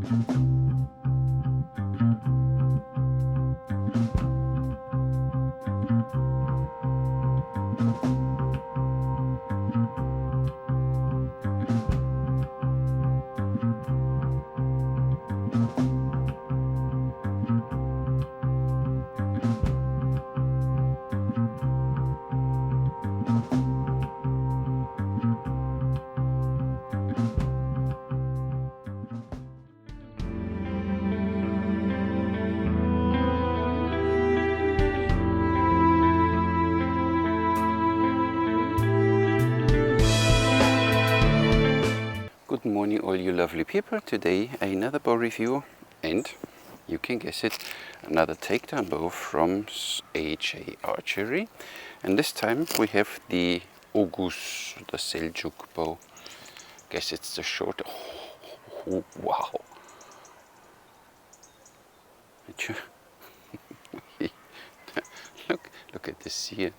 Good morning all you lovely people. Today another bow review, and you can guess it, another takedown bow from AJ Archery, and this time we have the Oghuz, the Seljuk bow. Guess it's the short. Oh, wow. Look at this here.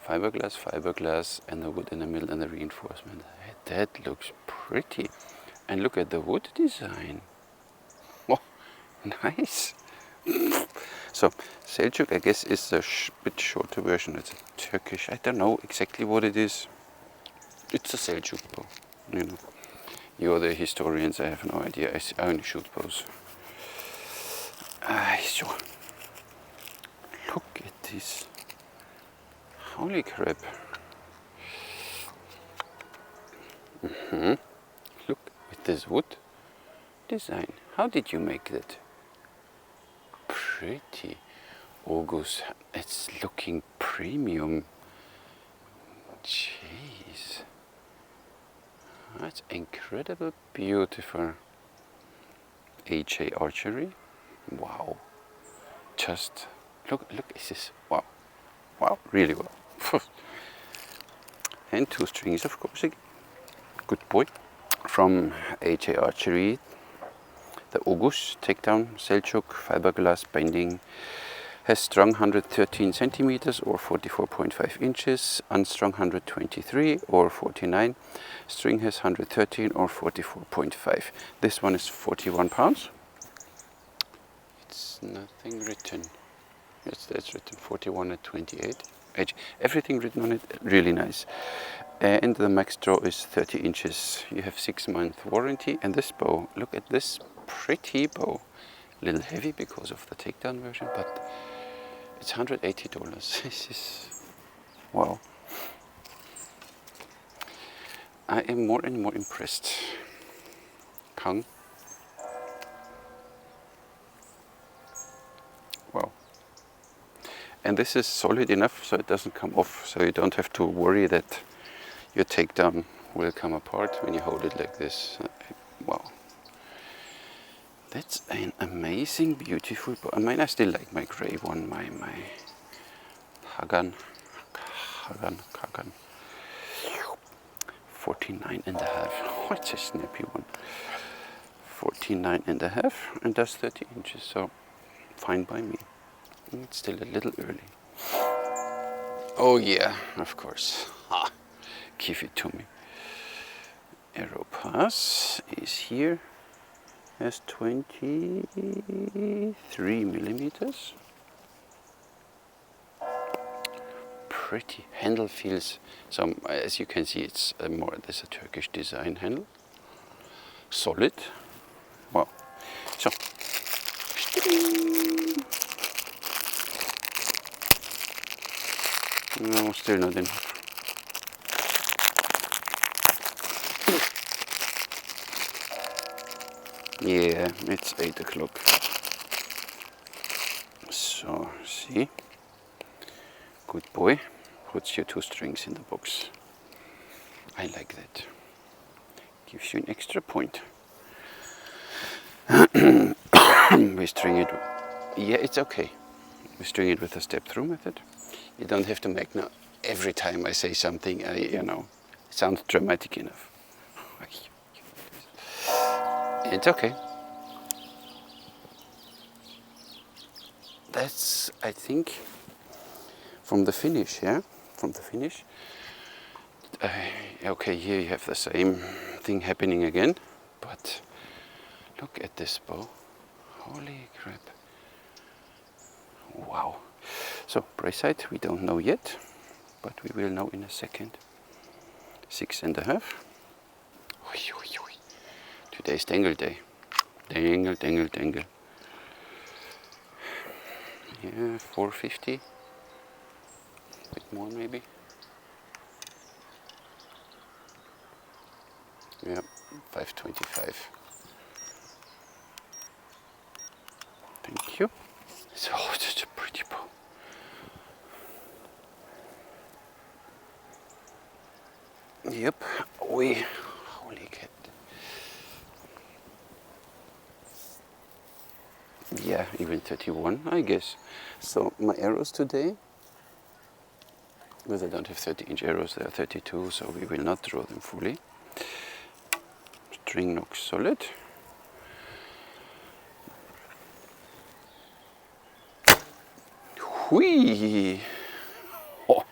Fiberglass, and the wood in the middle and the reinforcement. That looks pretty. And look at the wood design. Oh, nice. So Seljuk, I guess, is a bit shorter version. It's a Turkish. I don't know exactly what it is. It's a Seljuk bow. You know, you're the historians. I have no idea. I only shoot bows. So look at this. Holy crap. Look at this wood design. How did you make that? Pretty. Oghuz. It's looking premium. Jeez. That's incredible beautiful. AJ Archery. Wow. Just look at this. Wow. Wow, really well. And 2 strings, of course, again. Good boy. From AJ Archery, the Oghuz Takedown Seljuk fiberglass binding has strung 113 centimeters or 44.5 inches, unstrung 123 or 49. String has 113 or 44.5. This one is 41 pounds. It's nothing written. Yes, that's written 41 at 28. Everything written on it, really nice. And the max draw is 30 inches. You have 6-month warranty. And this bow, look at this pretty bow. A little heavy because of the takedown version, but it's $180. This is, wow. I am more and more impressed. Kang. Wow. And this is solid enough so it doesn't come off, so you don't have to worry that your takedown will come apart when you hold it like this. Wow. That's an amazing, beautiful bow. I mean, I still like my grey one, my Hagan. 49.5. Oh, it's a snappy one. 49.5 and does 30 inches, so fine by me. It's still a little early. Oh yeah, of course. Ha! Give it to me. Arrow pass is here. Has 23 millimeters. Pretty. Handle feels some, as you can see, it's there's a Turkish design handle. Solid. Wow. So. No, still not enough. Yeah, it's 8 o'clock. So, see. Good boy. Puts your 2 strings in the box. I like that. Gives you an extra point. We string it. Yeah, it's okay. We string it with a step-through method. You don't have to make now every time I say something, you know, it sounds dramatic enough. It's okay. That's, I think, from the finish, yeah? From the finish. Okay, here you have the same thing happening again, but Look at this bow. Holy crap. Wow. So, brace height we don't know yet, but we will know in a second. 6.5. Today's dangle day. Dangle, dangle, dangle. Yeah, 450. A bit more maybe. Yeah, 525. Thank you. So, such a pretty bow. Yep, holy cat. Yeah, even 31, I guess. So my arrows today, because I don't have 30-inch arrows, they are 32, so we will not draw them fully. String looks solid. Whee! Oh,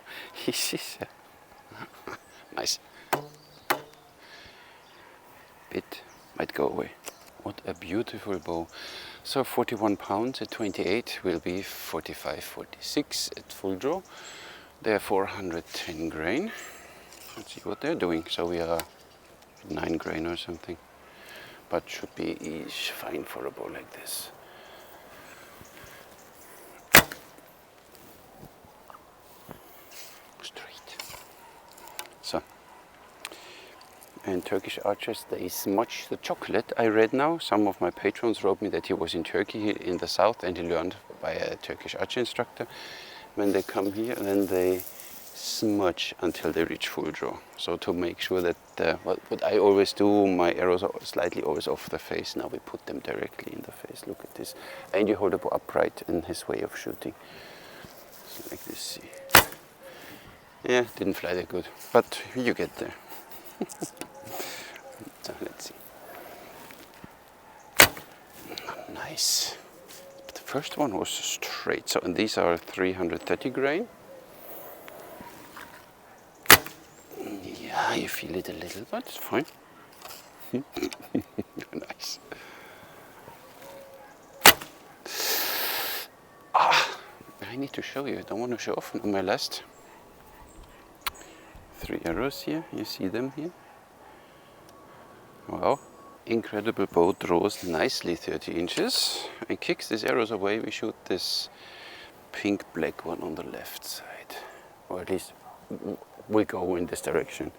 this is nice. Bit might go away. What a beautiful bow. So 41 pounds at 28 will be 45, 46 at full draw. They're 410 grain. Let's see what they're doing. So we are 9 grain or something. But should be fine for a bow like this. Straight. So. And Turkish archers, they smudge the chocolate. I read now, some of my patrons wrote me that he was in Turkey in the south and he learned by a Turkish archer instructor. When they come here, then they smudge until they reach full draw. So to make sure that, what I always do, my arrows are slightly always off the face. Now we put them directly in the face. Look at this. And you hold the bow upright in his way of shooting. So like this, see. Yeah, didn't fly that good, but you get there. So let's see. Nice. The first one was straight. So and these are 330 grain. Yeah, you feel it a little, but it's fine. Nice. I need to show you. I don't want to show off on my last 3 arrows here. You see them here? Wow. Incredible bow, draws nicely 30 inches and kicks these arrows away. We shoot this pink black one on the left side, or at least we go in this direction.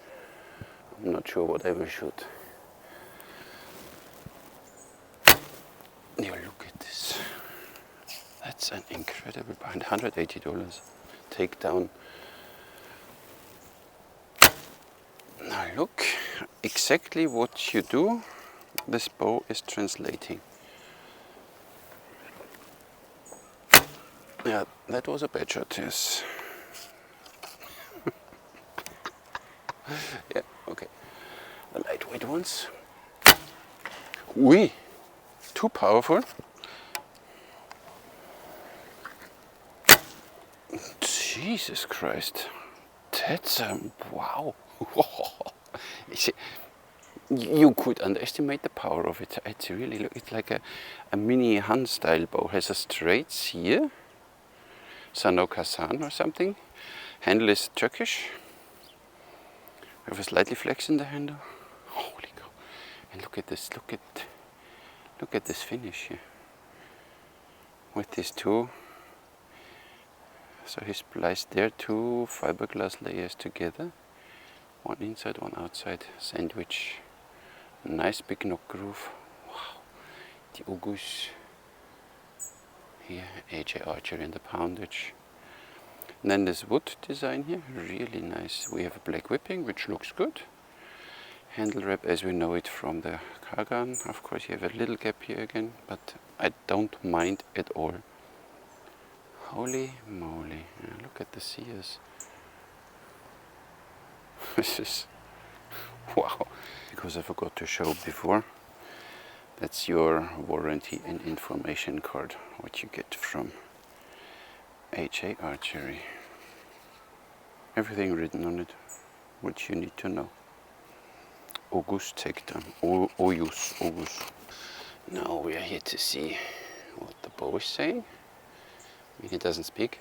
I'm not sure what I will shoot. You look at this. That's an incredible bind. $180. Takedown. Now look, exactly what you do, this bow is translating. Yeah, that was a bad shot, yes. Yeah, okay. The lightweight ones. Wee! Too powerful. Jesus Christ. That's wow. You could underestimate the power of it. It's really, it's like a mini Han style bow. It has a straight here, Sanook Hassan or something. Handle is Turkish. We have a slightly flex in the handle. Holy cow! And look at this. Look at this finish here. With these two. So he spliced their 2 fiberglass layers together. One inside, one outside, sandwich. Nice big knock groove. Wow. The Oghuz. Here, AJ Archery in the poundage. And then this wood design here, really nice. We have a black whipping, which looks good. Handle wrap as we know it from the car gun. Of course, you have a little gap here again, but I don't mind at all. Holy moly, yeah, look at the sears. This is, wow. Because I forgot to show before, that's your warranty and information card, what you get from AJ Archery. Everything written on it, what you need to know. Oghuz Takedown, Oghuz. Now we are here to see what the bow is saying. I mean, it doesn't speak.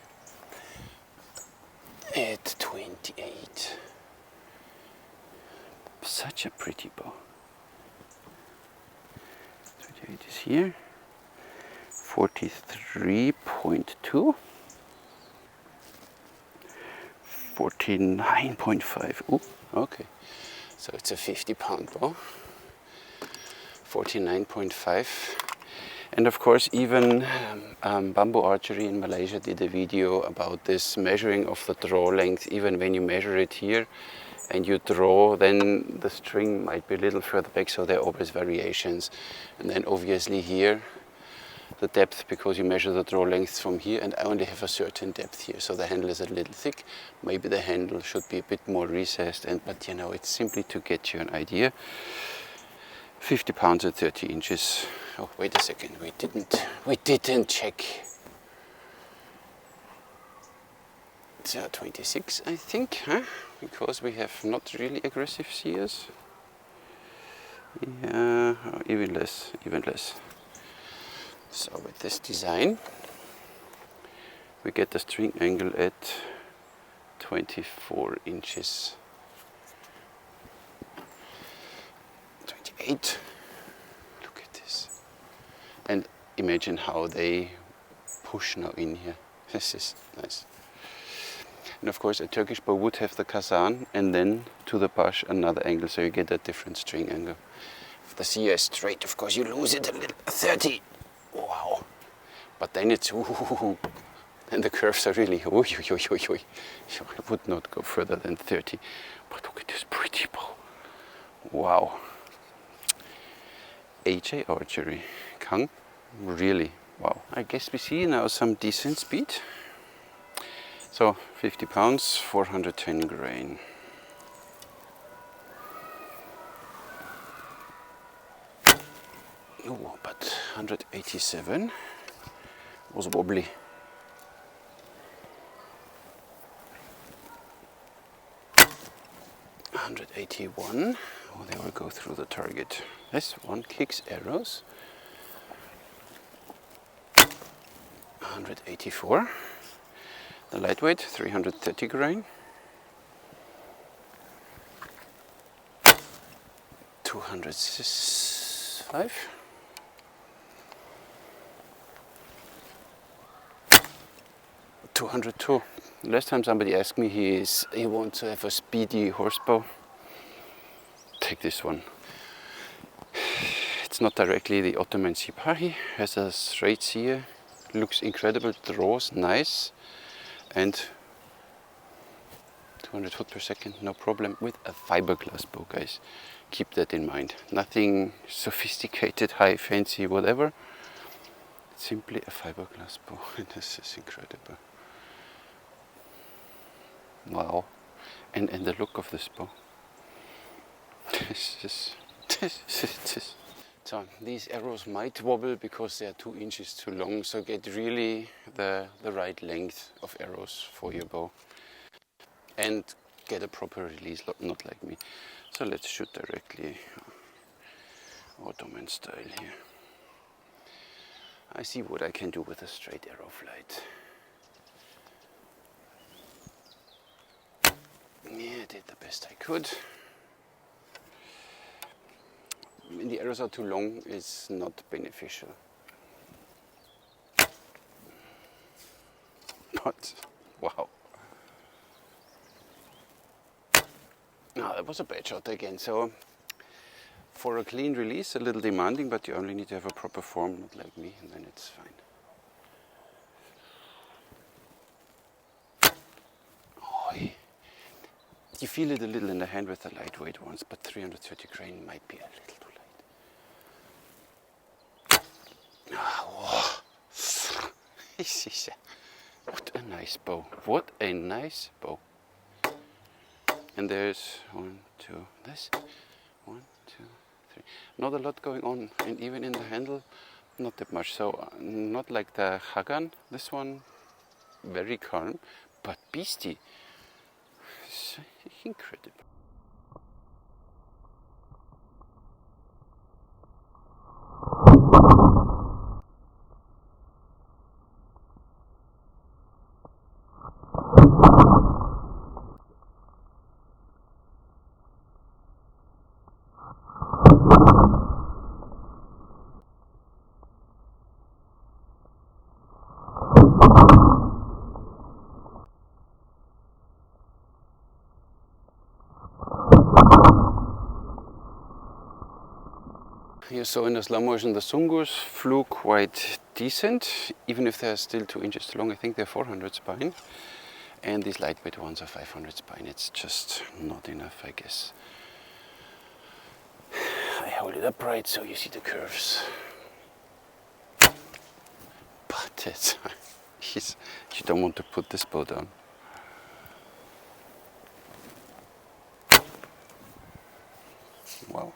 At 28. Such a pretty bow. 28 is here. 43.2. 49.5. Ooh, okay. So it's a 50-pound bow. 49.5. And of course, even Bamboo Archery in Malaysia did a video about this measuring of the draw length. Even when you measure it here and you draw, then the string might be a little further back, so there are always variations. And then obviously here, the depth, because you measure the draw length from here, and I only have a certain depth here, so the handle is a little thick. Maybe the handle should be a bit more recessed, but you know, it's simply to get you an idea. 50 pounds at 30 inches. Oh, wait a second, we didn't check. So 26, I think, huh? Because we have not really aggressive sears. Yeah, even less, even less. So with this design, we get the string angle at 24 inches. 28. Look at this. And imagine how they push now in here. This is nice. And of course a Turkish bow would have the kazan and then to the bush another angle, so you get a different string angle. If the sear is straight, of course you lose it a little. 30. Wow. But then it's ooh, and the curves are really ooh, I would not go further than 30. But look at this pretty bow. Wow. AJ Archery. Kang. Really. Wow. I guess we see now some decent speed. So 50 pounds, 410 grain. Oh, but 187 was wobbly. 181. Oh, they will go through the target. This one kicks arrows. 184. The lightweight, 330 grain. 205. 202. Last time somebody asked me, he wants to have a speedy horsebow. Take this one. It's not directly the Ottoman Sipahi, has a straight sear, looks incredible, draws nice, and 200 foot per second, no problem, with a fiberglass bow, guys. Keep that in mind. Nothing sophisticated, high, fancy, whatever. It's simply a fiberglass bow, and this is incredible. Wow. And the look of this bow. This is. So these arrows might wobble because they are 2 inches too long, so get really the right length of arrows for your bow. And get a proper release, not like me. So let's shoot directly Ottoman style here. I see what I can do with a straight arrow flight. Yeah, I did the best I could. When the arrows are too long, it's not beneficial. But, wow. Now, that was a bad shot again. So, for a clean release, a little demanding, but you only need to have a proper form, not like me, and then it's fine. Oh, you feel it a little in the hand with the lightweight ones, but 330 grain might be a little too light. What a nice bow. What a nice bow. And there's 1, 2, this. 1, 2, 3. Not a lot going on, and even in the handle, not that much. So, not like the Hagan. This one, very calm, but beastie. It's incredible. You saw in the slow motion the Sungus flew quite decent, even if they're still 2 inches too long. I think they're 400 spine, and these lightweight ones are 500 spine. It's just not enough, I guess. I hold it upright so you see the curves. But it's, you don't want to put this bow down. Wow.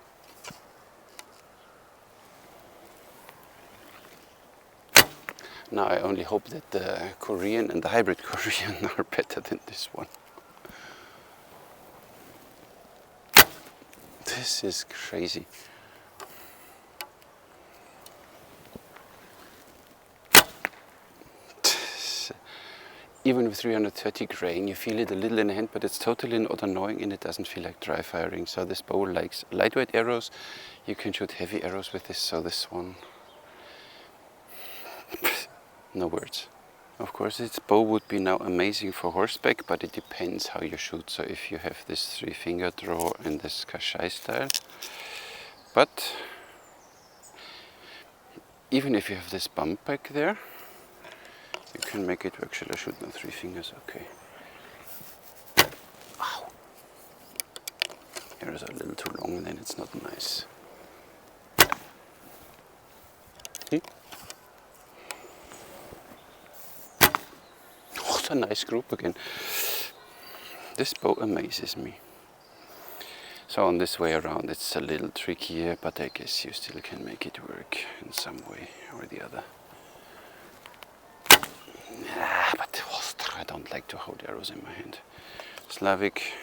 Now I only hope that the Korean and the hybrid Korean are better than this one. This is crazy. Even with 330 grain, you feel it a little in the hand, but it's totally not annoying and it doesn't feel like dry firing. So this bow likes lightweight arrows. You can shoot heavy arrows with this, so this one, no words. Of course, this bow would be now amazing for horseback, but it depends how you shoot. So if you have this 3-finger draw and this Kashai style, but even if you have this bump back there, you can make it work. Shall I shoot now 3 fingers? Okay. Ow. Arrows are a little too long and then it's not nice. See? Oh, it's a nice group again. This bow amazes me. So on this way around it's a little trickier, but I guess you still can make it work in some way or the other. But I don't like to hold arrows in my hand. Slavic.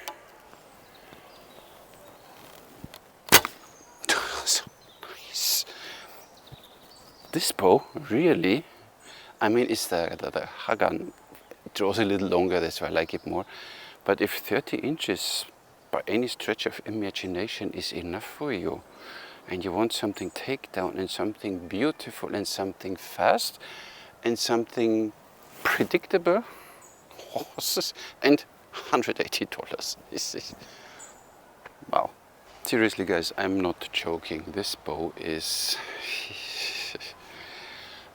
So nice. This bow really, I mean, it's the Hagan. It draws a little longer, that's why I like it more. But if 30 inches by any stretch of imagination is enough for you, and you want something takedown and something beautiful and something fast and something predictable, horses, and $180. This is, wow. Seriously guys, I'm not joking. This bow is,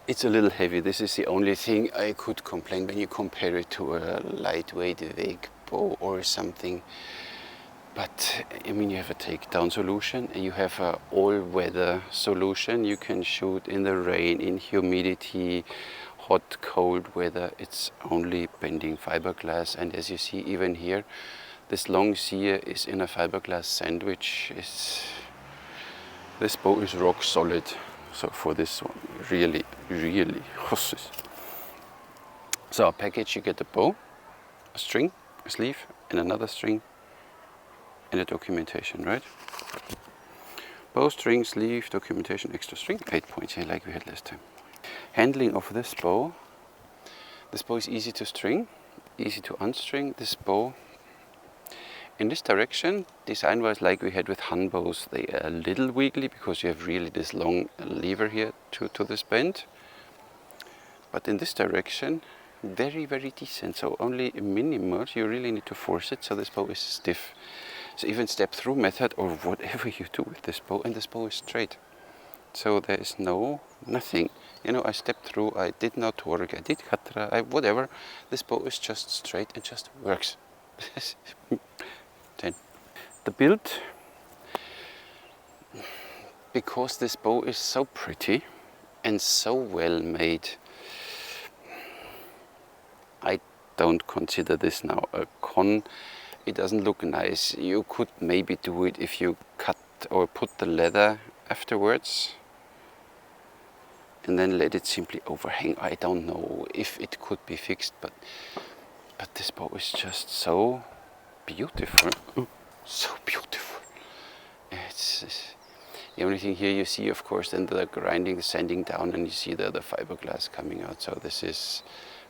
it's a little heavy. This is the only thing I could complain when you compare it to a lightweight Weg bow or something. But I mean, you have a takedown solution and you have a all-weather solution. You can shoot in the rain, in humidity, hot, cold weather. It's only bending fiberglass, and as you see even here, this long sear is in a fiberglass sandwich. This bow is rock solid. So for this one, really, really horses. So a package, you get a bow, a string, a sleeve, and another string, and a documentation, right? Bow, string, sleeve, documentation, extra string, 8 points here like we had last time. Handling of this bow is easy to string, easy to unstring. This bow in this direction, design wise like we had with Han bows, they are a little wiggly because you have really this long lever here to this bend. But in this direction, very, very decent. So only minimal, you really need to force it so this bow is stiff. So even step through method or whatever you do with this bow, and this bow is straight. So there is nothing. You know, I stepped through, I did not work, I did khatra, whatever. This bow is just straight and just works. 10. The build, because this bow is so pretty and so well made, I don't consider this now a con. It doesn't look nice. You could maybe do it if you cut or put the leather afterwards and then let it simply overhang. I don't know if it could be fixed, but this bow is just so beautiful. So beautiful. The only thing here you see, of course, then the grinding, the sanding down, and you see the fiberglass coming out. So this is,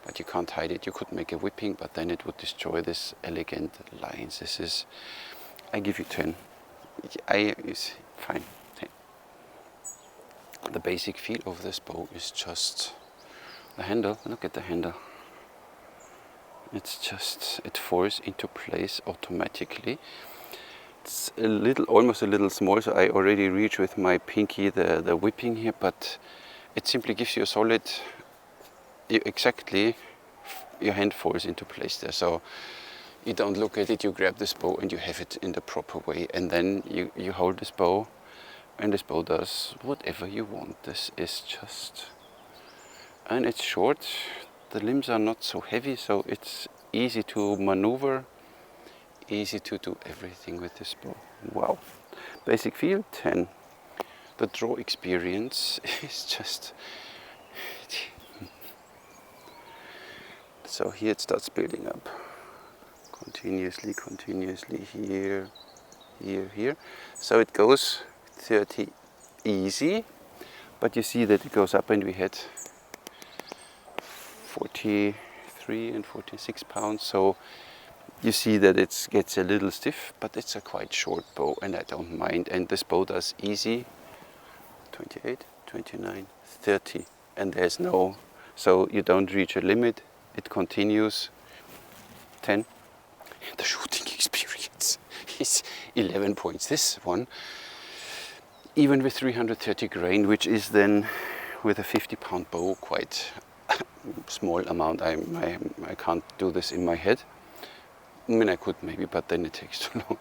but you can't hide it. You could make a whipping, but then it would destroy this elegant lines. This is, I give you 10. It's fine. 10. The basic feel of this bow is just the handle. Look at the handle. It's just, it falls into place automatically. It's a little, almost a little small, so I already reach with my pinky the whipping here, but it simply gives you a solid, exactly, your hand falls into place there. So you don't look at it, you grab this bow and you have it in the proper way, and then you hold this bow, and this bow does whatever you want. This is just, and it's short, the limbs are not so heavy, so it's easy to maneuver, easy to do everything with this bow. Wow. Basic feel, 10. The draw experience is just, so here it starts building up. Continuously, here, here, here. So it goes 30 easy, but you see that it goes up, and we had 43 and 46 pounds. So you see that it gets a little stiff, but it's a quite short bow, and I don't mind. And this bow does easy 28, 29, 30, and there's no, so you don't reach a limit. It continues. 10. The shooting experience is 11 points. This one, even with 330 grain, which is then with a 50-pound bow quite small amount. I can't do this in my head. I mean, I could maybe, but then it takes too long.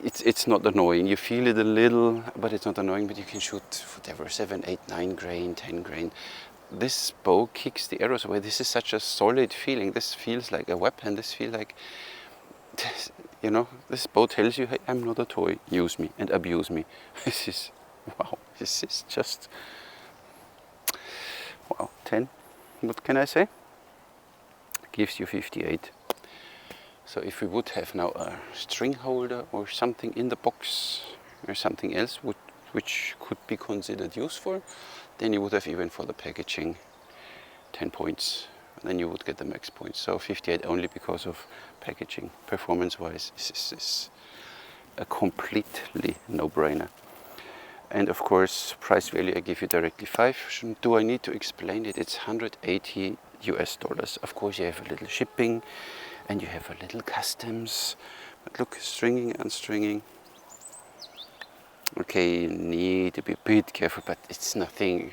It's not annoying. You feel it a little, but it's not annoying. But you can shoot whatever, 7, 8, 9 grain, 10 grain. This bow kicks the arrows away. This is such a solid feeling. This feels like a weapon. This feels like, you know, this bow tells you, hey, I'm not a toy. Use me and abuse me. This is, wow. This is just, wow. 10. What can I say? Gives you 58. So if we would have now a string holder or something in the box or something else which could be considered useful, then you would have, even for the packaging, 10 points. Then you would get the max points. So 58 only because of packaging. Performance-wise, this is a completely no-brainer. And of course, price value, I give you directly 5. Do I need to explain it? It's 180 US dollars. Of course, you have a little shipping and you have a little customs. But look, stringing, unstringing. Okay, you need to be a bit careful, but it's nothing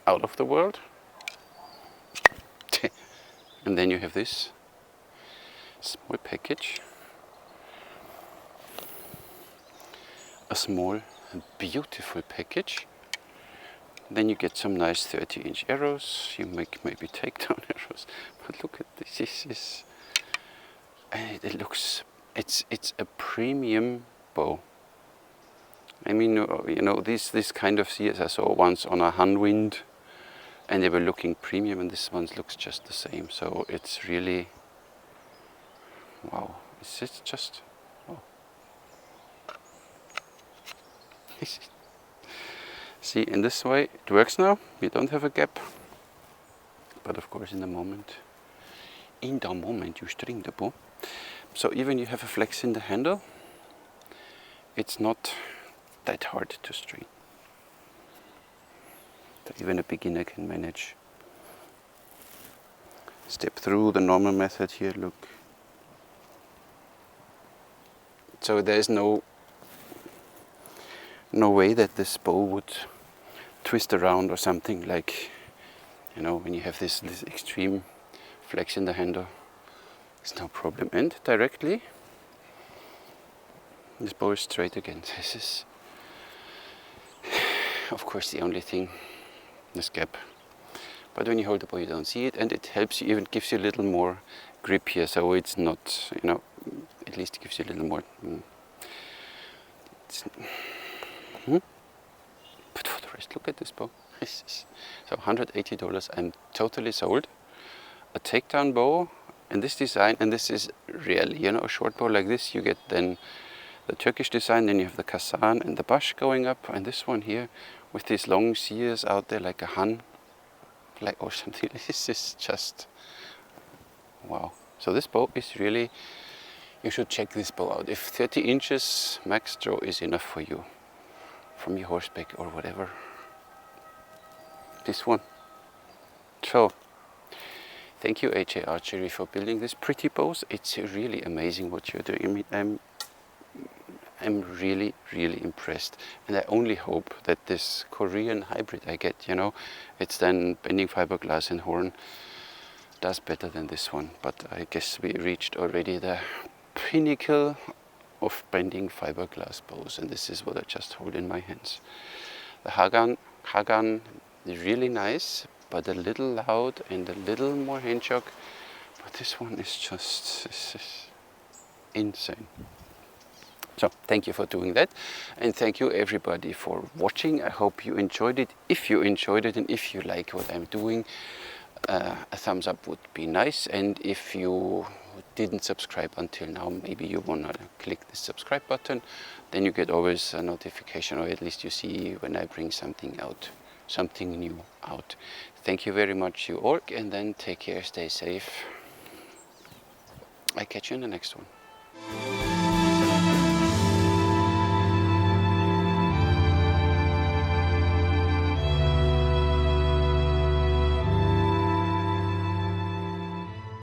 out of the world. And then you have this small package. A small, beautiful package. Then you get some nice 30-inch arrows. You make maybe takedown arrows. But look at this. This is, and it looks, it's a premium bow. I mean, you know, this kind of seers I saw once on a Hanwind, and they were looking premium, and this one looks just the same. So it's really, wow. It's just, wow. See, in this way it works now. You don't have a gap, but of course in the moment you string the bow. So even you have a flex in the handle, it's not that hard to string. So even a beginner can manage. Step through the normal method here, look. So there's no way that this bow would twist around or something, like, you know, when you have this extreme flex in the handle. It's no problem. And directly, this bow is straight again. This is, of course, the only thing, this gap. But when you hold the bow, you don't see it, and it helps you, even gives you a little more grip here, so it's not, you know, at least it gives you a little more. But for the rest, look at this bow. So $180, I'm totally sold. A takedown bow, and this design, and this is really, you know, a short bow like this, you get then the Turkish design, then you have the Kazan and the Bash going up, and this one here with these long sears out there like a Han, like or something. This is just wow. So this bow is really, you should check this bow out. If 30 inches max draw is enough for you from your horseback or whatever, this one. So thank you AJ Archery for building these pretty bows. It's really amazing what you're doing. I mean, I'm really, really impressed, and I only hope that this Korean hybrid I get, you know, it's then bending fiberglass and horn, does better than this one. But I guess we reached already the pinnacle of bending fiberglass bows, and this is what I just hold in my hands. The Hagan is really nice, but a little loud and a little more hand shock. But this one is just, this is insane. So thank you for doing that, and thank you everybody for watching. I hope you enjoyed it. If you enjoyed it and if you like what I'm doing, a thumbs up would be nice. And if you didn't subscribe until now, maybe you wanna click the subscribe button, then you get always a notification, or at least you see when I bring something out, something new out. Thank you very much, you all, and then take care, stay safe. I catch you in the next one.